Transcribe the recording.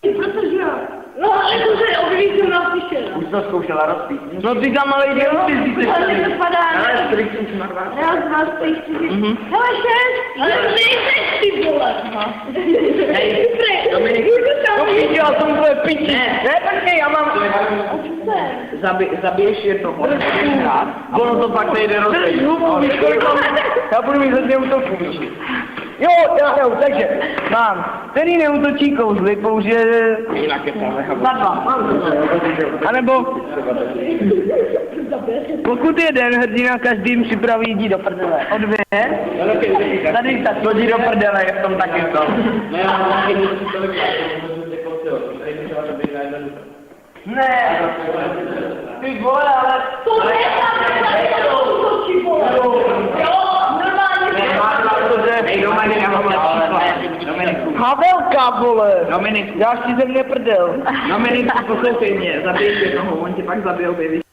Protože jo. No, jakože objeví se na piše. Už to zkoušela rozpít. No ty tam malej děl, ty zvíte. Ale mi to spadá. Ale strik už má dva. Raz, dva, tři, čtyři. Hele, šest. Ale nejseš ty vole. Hej, Dominik. To viděl, to bude piči. Ne, počkej, já mám... Zabiješ jednoho. Ono to pak nejde rozpít. Já budu mít hodně útoků. Jo, já takže mám, který neútočí kouzly, použije Jinak je tam za dva. A nebo pokud jeden hrdina každým připraví jdi do prdele. O dvě, tady tak jdi do prdele, je v tom taky to. Ne, ty vole, ale... To je tam útočí, vole. Jo, normálně. Havelka, vole! Dominik, Já si ze mě prdel. Dominik, poslouchej mě, zabiješ jednoho, on tě pak zabijou, baby.